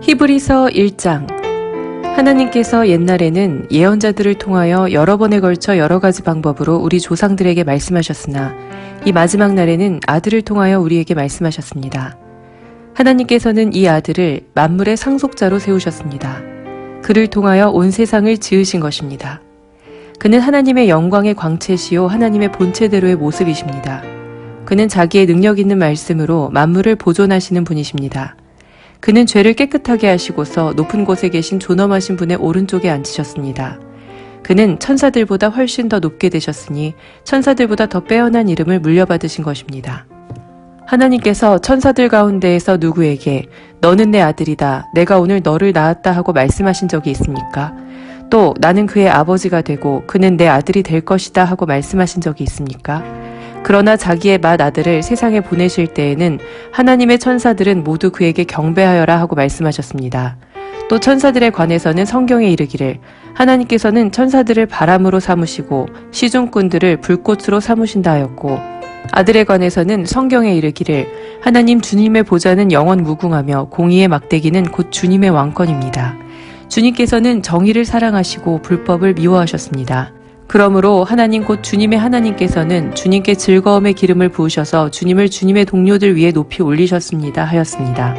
히브리서 1장. 하나님께서 옛날에는 예언자들을 통하여 여러 번에 걸쳐 여러 가지 방법으로 우리 조상들에게 말씀하셨으나 이 마지막 날에는 아들을 통하여 우리에게 말씀하셨습니다. 하나님께서는 이 아들을 만물의 상속자로 세우셨습니다. 그를 통하여 온 세상을 지으신 것입니다. 그는 하나님의 영광의 광채시요 하나님의 본체대로의 모습이십니다. 그는 자기의 능력 있는 말씀으로 만물을 보존하시는 분이십니다. 그는 죄를 깨끗하게 하시고서 높은 곳에 계신 존엄하신 분의 오른쪽에 앉으셨습니다. 그는 천사들보다 훨씬 더 높게 되셨으니 천사들보다 더 빼어난 이름을 물려받으신 것입니다. 하나님께서 천사들 가운데에서 누구에게 너는 내 아들이다, 내가 오늘 너를 낳았다 하고 말씀하신 적이 있습니까? 또 나는 그의 아버지가 되고 그는 내 아들이 될 것이다 하고 말씀하신 적이 있습니까? 그러나 자기의 맏아들을 세상에 보내실 때에는 하나님의 천사들은 모두 그에게 경배하여라 하고 말씀하셨습니다. 또 천사들에 관해서는 성경에 이르기를 하나님께서는 천사들을 바람으로 삼으시고 시중꾼들을 불꽃으로 삼으신다 하였고, 아들에 관해서는 성경에 이르기를 하나님 주님의 보좌는 영원 무궁하며 공의의 막대기는 곧 주님의 왕권입니다. 주님께서는 정의를 사랑하시고 불법을 미워하셨습니다. 그러므로 하나님 곧 주님의 하나님께서는 주님께 즐거움의 기름을 부으셔서 주님을 주님의 동료들 위에 높이 올리셨습니다 하였습니다.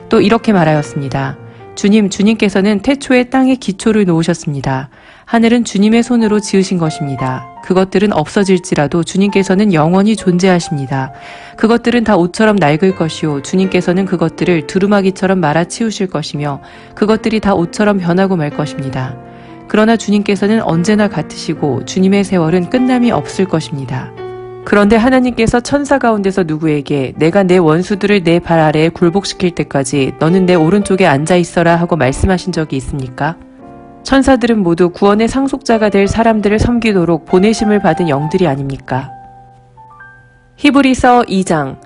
또 이렇게 말하였습니다. 주님께서는 태초에 땅에 기초를 놓으셨습니다. 하늘은 주님의 손으로 지으신 것입니다. 그것들은 없어질지라도 주님께서는 영원히 존재하십니다. 그것들은 다 옷처럼 낡을 것이요 주님께서는 그것들을 두루마기처럼 말아 치우실 것이며 그것들이 다 옷처럼 변하고 말 것입니다. 그러나 주님께서는 언제나 같으시고 주님의 세월은 끝남이 없을 것입니다. 그런데 하나님께서 천사 가운데서 누구에게 내가 내 원수들을 내 발 아래에 굴복시킬 때까지 너는 내 오른쪽에 앉아 있어라 하고 말씀하신 적이 있습니까? 천사들은 모두 구원의 상속자가 될 사람들을 섬기도록 보내심을 받은 영들이 아닙니까? 히브리서 2장.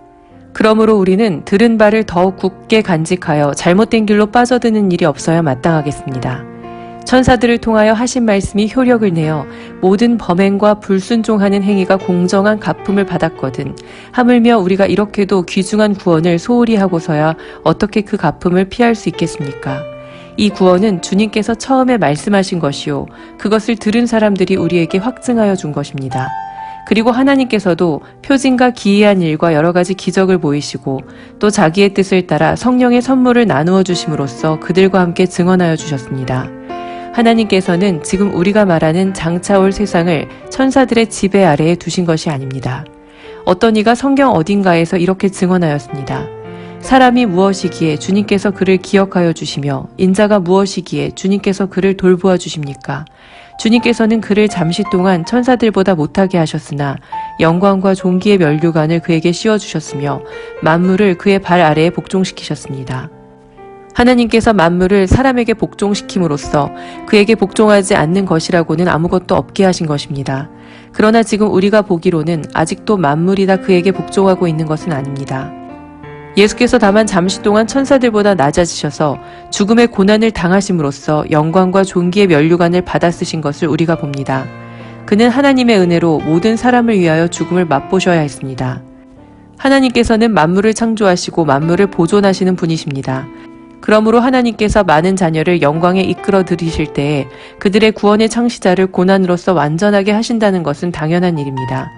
그러므로 우리는 들은 바를 더욱 굳게 간직하여 잘못된 길로 빠져드는 일이 없어야 마땅하겠습니다. 천사들을 통하여 하신 말씀이 효력을 내어 모든 범행과 불순종하는 행위가 공정한 갚음을 받았거든 하물며 우리가 이렇게도 귀중한 구원을 소홀히 하고서야 어떻게 그 갚음을 피할 수 있겠습니까? 이 구원은 주님께서 처음에 말씀하신 것이요 그것을 들은 사람들이 우리에게 확증하여 준 것입니다. 그리고 하나님께서도 표징과 기이한 일과 여러 가지 기적을 보이시고 또 자기의 뜻을 따라 성령의 선물을 나누어 주심으로써 그들과 함께 증언하여 주셨습니다. 하나님께서는 지금 우리가 말하는 장차 올 세상을 천사들의 지배 아래에 두신 것이 아닙니다. 어떤 이가 성경 어딘가에서 이렇게 증언하였습니다. 사람이 무엇이기에 주님께서 그를 기억하여 주시며 인자가 무엇이기에 주님께서 그를 돌보아 주십니까? 주님께서는 그를 잠시 동안 천사들보다 못하게 하셨으나 영광과 존귀의 면류관을 그에게 씌워주셨으며 만물을 그의 발 아래에 복종시키셨습니다. 하나님께서 만물을 사람에게 복종시킴으로써 그에게 복종하지 않는 것이라고는 아무것도 없게 하신 것입니다. 그러나 지금 우리가 보기로는 아직도 만물이 다 그에게 복종하고 있는 것은 아닙니다. 예수께서 다만 잠시 동안 천사들보다 낮아지셔서 죽음의 고난을 당하심으로써 영광과 존귀의 면류관을 받아 쓰신 것을 우리가 봅니다. 그는 하나님의 은혜로 모든 사람을 위하여 죽음을 맛보셔야 했습니다. 하나님께서는 만물을 창조하시고 만물을 보존하시는 분이십니다. 그러므로 하나님께서 많은 자녀를 영광에 이끌어 들이실 때에 그들의 구원의 창시자를 고난으로서 완전하게 하신다는 것은 당연한 일입니다.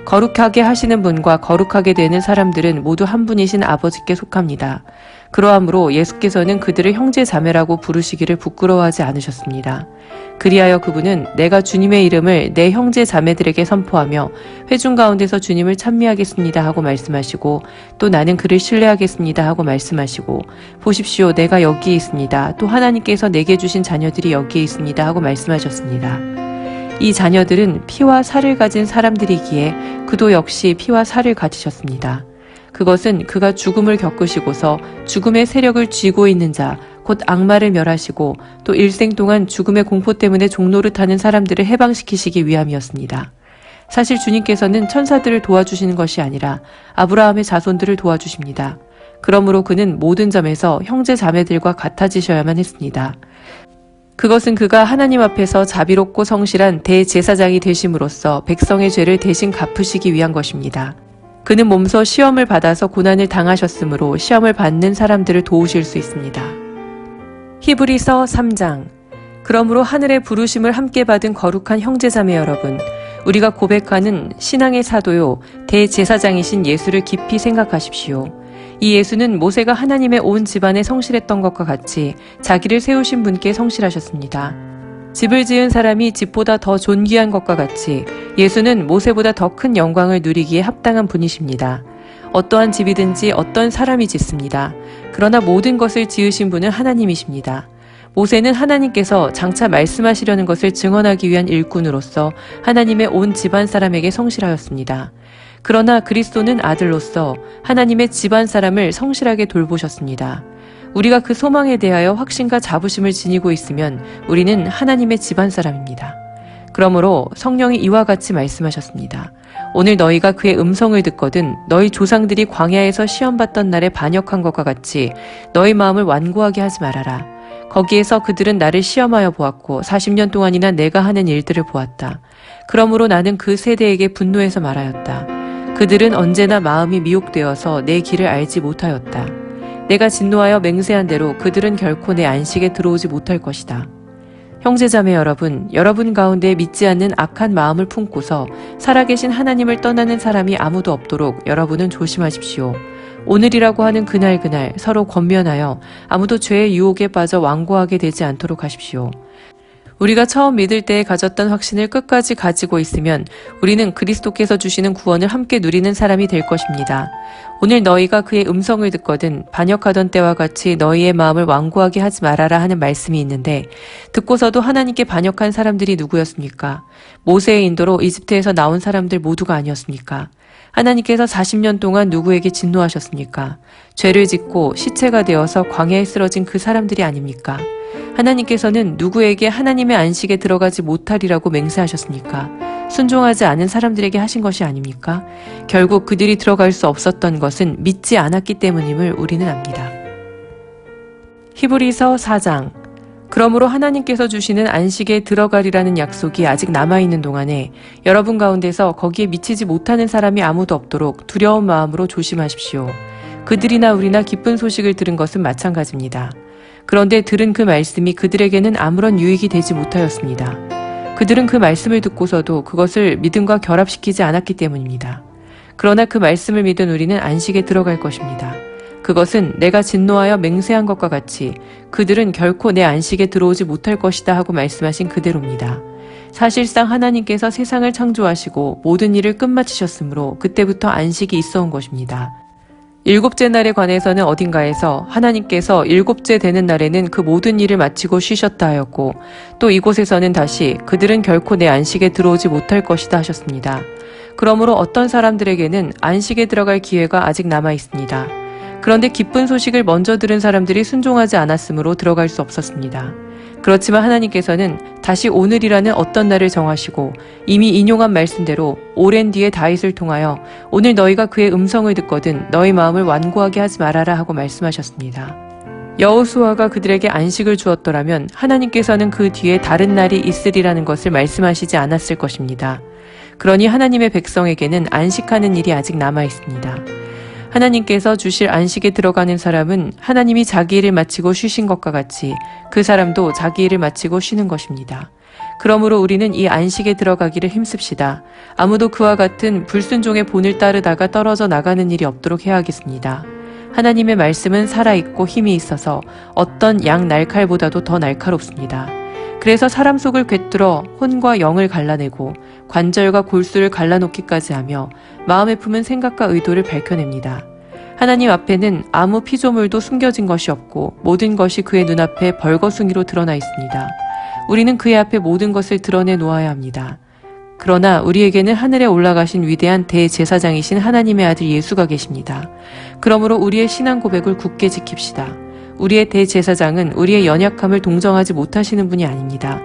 거룩하게 하시는 분과 거룩하게 되는 사람들은 모두 한 분이신 아버지께 속합니다. 그러하므로 예수께서는 그들을 형제 자매라고 부르시기를 부끄러워하지 않으셨습니다. 그리하여 그분은 내가 주님의 이름을 내 형제 자매들에게 선포하며 회중 가운데서 주님을 찬미하겠습니다 하고 말씀하시고 또 나는 그를 신뢰하겠습니다 하고 말씀하시고 보십시오 내가 여기에 있습니다. 또 하나님께서 내게 주신 자녀들이 여기에 있습니다 하고 말씀하셨습니다. 이 자녀들은 피와 살을 가진 사람들이기에 그도 역시 피와 살을 가지셨습니다. 그것은 그가 죽음을 겪으시고서 죽음의 세력을 쥐고 있는 자, 곧 악마를 멸하시고 또 일생 동안 죽음의 공포 때문에 종노릇하는 사람들을 해방시키시기 위함이었습니다. 사실 주님께서는 천사들을 도와주시는 것이 아니라 아브라함의 자손들을 도와주십니다. 그러므로 그는 모든 점에서 형제 자매들과 같아지셔야만 했습니다. 그것은 그가 하나님 앞에서 자비롭고 성실한 대제사장이 되심으로써 백성의 죄를 대신 갚으시기 위한 것입니다. 그는 몸소 시험을 받아서 고난을 당하셨으므로 시험을 받는 사람들을 도우실 수 있습니다. 히브리서 3장. 그러므로 하늘의 부르심을 함께 받은 거룩한 형제자매 여러분, 우리가 고백하는 신앙의 사도요 대제사장이신 예수를 깊이 생각하십시오. 이 예수는 모세가 하나님의 온 집안에 성실했던 것과 같이 자기를 세우신 분께 성실하셨습니다. 집을 지은 사람이 집보다 더 존귀한 것과 같이 예수는 모세보다 더 큰 영광을 누리기에 합당한 분이십니다. 어떠한 집이든지 어떤 사람이 짓습니다. 그러나 모든 것을 지으신 분은 하나님이십니다. 모세는 하나님께서 장차 말씀하시려는 것을 증언하기 위한 일꾼으로서 하나님의 온 집안 사람에게 성실하였습니다. 그러나 그리스도는 아들로서 하나님의 집안 사람을 성실하게 돌보셨습니다. 우리가 그 소망에 대하여 확신과 자부심을 지니고 있으면 우리는 하나님의 집안 사람입니다. 그러므로 성령이 이와 같이 말씀하셨습니다. 오늘 너희가 그의 음성을 듣거든 너희 조상들이 광야에서 시험받던 날에 반역한 것과 같이 너희 마음을 완고하게 하지 말아라. 거기에서 그들은 나를 시험하여 보았고 40년 동안이나 내가 하는 일들을 보았다. 그러므로 나는 그 세대에게 분노해서 말하였다. 그들은 언제나 마음이 미혹되어서 내 길을 알지 못하였다. 내가 진노하여 맹세한 대로 그들은 결코 내 안식에 들어오지 못할 것이다. 형제자매 여러분 가운데 믿지 않는 악한 마음을 품고서 살아계신 하나님을 떠나는 사람이 아무도 없도록 여러분은 조심하십시오. 오늘이라고 하는 그날 서로 권면하여 아무도 죄의 유혹에 빠져 완고하게 되지 않도록 하십시오. 우리가 처음 믿을 때에 가졌던 확신을 끝까지 가지고 있으면 우리는 그리스도께서 주시는 구원을 함께 누리는 사람이 될 것입니다. 오늘 너희가 그의 음성을 듣거든 반역하던 때와 같이 너희의 마음을 완고하게 하지 말아라 하는 말씀이 있는데 듣고서도 하나님께 반역한 사람들이 누구였습니까? 모세의 인도로 이집트에서 나온 사람들 모두가 아니었습니까? 하나님께서 40년 동안 누구에게 진노하셨습니까? 죄를 짓고 시체가 되어서 광야에 쓰러진 그 사람들이 아닙니까? 하나님께서는 누구에게 하나님의 안식에 들어가지 못하리라고 맹세하셨습니까? 순종하지 않은 사람들에게 하신 것이 아닙니까? 결국 그들이 들어갈 수 없었던 것은 믿지 않았기 때문임을 우리는 압니다. 히브리서 4장. 그러므로 하나님께서 주시는 안식에 들어가리라는 약속이 아직 남아있는 동안에 여러분 가운데서 거기에 미치지 못하는 사람이 아무도 없도록 두려운 마음으로 조심하십시오. 그들이나 우리나 기쁜 소식을 들은 것은 마찬가지입니다. 그런데 들은 그 말씀이 그들에게는 아무런 유익이 되지 못하였습니다. 그들은 그 말씀을 듣고서도 그것을 믿음과 결합시키지 않았기 때문입니다. 그러나 그 말씀을 믿은 우리는 안식에 들어갈 것입니다. 그것은 내가 진노하여 맹세한 것과 같이 그들은 결코 내 안식에 들어오지 못할 것이다 하고 말씀하신 그대로입니다. 사실상 하나님께서 세상을 창조하시고 모든 일을 끝마치셨으므로 그때부터 안식이 있어 온 것입니다. 일곱째 날에 관해서는 어딘가에서 하나님께서 일곱째 되는 날에는 그 모든 일을 마치고 쉬셨다 하였고 또 이곳에서는 다시 그들은 결코 내 안식에 들어오지 못할 것이다 하셨습니다. 그러므로 어떤 사람들에게는 안식에 들어갈 기회가 아직 남아 있습니다. 그런데 기쁜 소식을 먼저 들은 사람들이 순종하지 않았으므로 들어갈 수 없었습니다. 그렇지만 하나님께서는 다시 오늘이라는 어떤 날을 정하시고 이미 인용한 말씀대로 오랜 뒤에 다윗을 통하여 오늘 너희가 그의 음성을 듣거든 너희 마음을 완고하게 하지 말아라 하고 말씀하셨습니다. 여호수아가 그들에게 안식을 주었더라면 하나님께서는 그 뒤에 다른 날이 있으리라는 것을 말씀하시지 않았을 것입니다. 그러니 하나님의 백성에게는 안식하는 일이 아직 남아 있습니다. 하나님께서 주실 안식에 들어가는 사람은 하나님이 자기 일을 마치고 쉬신 것과 같이 그 사람도 자기 일을 마치고 쉬는 것입니다. 그러므로 우리는 이 안식에 들어가기를 힘씁시다. 아무도 그와 같은 불순종의 본을 따르다가 떨어져 나가는 일이 없도록 해야 하겠습니다. 하나님의 말씀은 살아있고 힘이 있어서 어떤 양 날칼보다도 더 날카롭습니다. 그래서 사람 속을 꿰뚫어 혼과 영을 갈라내고 관절과 골수를 갈라놓기까지 하며 마음에 품은 생각과 의도를 밝혀냅니다. 하나님 앞에는 아무 피조물도 숨겨진 것이 없고 모든 것이 그의 눈앞에 벌거숭이로 드러나 있습니다. 우리는 그의 앞에 모든 것을 드러내 놓아야 합니다. 그러나 우리에게는 하늘에 올라가신 위대한 대제사장이신 하나님의 아들 예수가 계십니다. 그러므로 우리의 신앙 고백을 굳게 지킵시다. 우리의 대제사장은 우리의 연약함을 동정하지 못하시는 분이 아닙니다.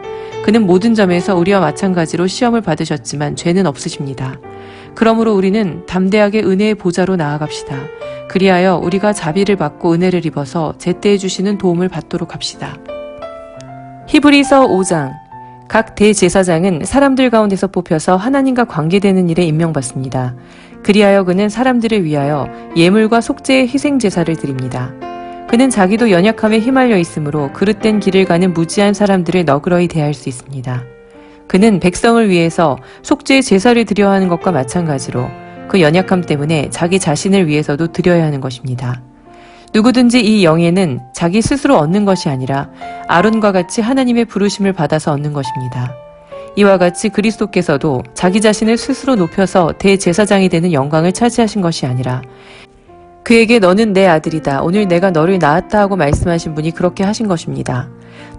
그는 모든 점에서 우리와 마찬가지로 시험을 받으셨지만 죄는 없으십니다. 그러므로 우리는 담대하게 은혜의 보좌로 나아갑시다. 그리하여 우리가 자비를 받고 은혜를 입어서 제때에 주시는 도움을 받도록 합시다. 히브리서 5장. 각 대제사장은 사람들 가운데서 뽑혀서 하나님과 관계되는 일에 임명받습니다. 그리하여 그는 사람들을 위하여 예물과 속죄의 희생 제사를 드립니다. 그는 자기도 연약함에 휘말려 있으므로 그릇된 길을 가는 무지한 사람들을 너그러이 대할 수 있습니다. 그는 백성을 위해서 속죄의 제사를 드려야 하는 것과 마찬가지로 그 연약함 때문에 자기 자신을 위해서도 드려야 하는 것입니다. 누구든지 이 영예는 자기 스스로 얻는 것이 아니라 아론과 같이 하나님의 부르심을 받아서 얻는 것입니다. 이와 같이 그리스도께서도 자기 자신을 스스로 높여서 대제사장이 되는 영광을 차지하신 것이 아니라 그에게 너는 내 아들이다. 오늘 내가 너를 낳았다 하고 말씀하신 분이 그렇게 하신 것입니다.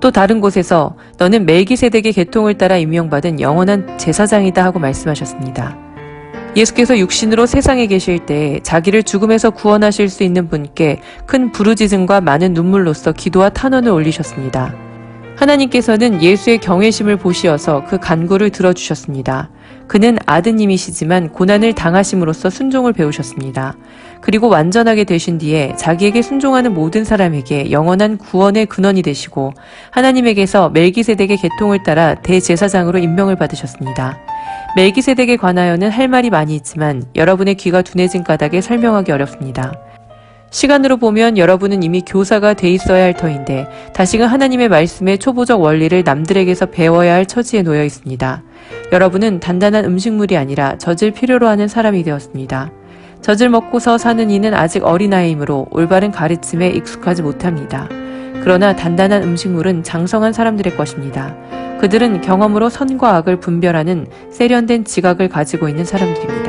또 다른 곳에서 너는 멜기세덱의 계통을 따라 임명받은 영원한 제사장이다 하고 말씀하셨습니다. 예수께서 육신으로 세상에 계실 때 자기를 죽음에서 구원하실 수 있는 분께 큰 부르짖음과 많은 눈물로써 기도와 탄원을 올리셨습니다. 하나님께서는 예수의 경외심을 보시어서 그 간구를 들어주셨습니다. 그는 아드님이시지만 고난을 당하심으로써 순종을 배우셨습니다. 그리고 완전하게 되신 뒤에 자기에게 순종하는 모든 사람에게 영원한 구원의 근원이 되시고 하나님에게서 멜기세덱의 계통을 따라 대제사장으로 임명을 받으셨습니다. 멜기세덱에 관하여는 할 말이 많이 있지만 여러분의 귀가 둔해진 까닭에 설명하기 어렵습니다. 시간으로 보면 여러분은 이미 교사가 돼 있어야 할 터인데 다시금 하나님의 말씀의 초보적 원리를 남들에게서 배워야 할 처지에 놓여 있습니다. 여러분은 단단한 음식물이 아니라 젖을 필요로 하는 사람이 되었습니다. 젖을 먹고서 사는 이는 아직 어린아이이므로 올바른 가르침에 익숙하지 못합니다. 그러나 단단한 음식물은 장성한 사람들의 것입니다. 그들은 경험으로 선과 악을 분별하는 세련된 지각을 가지고 있는 사람들입니다.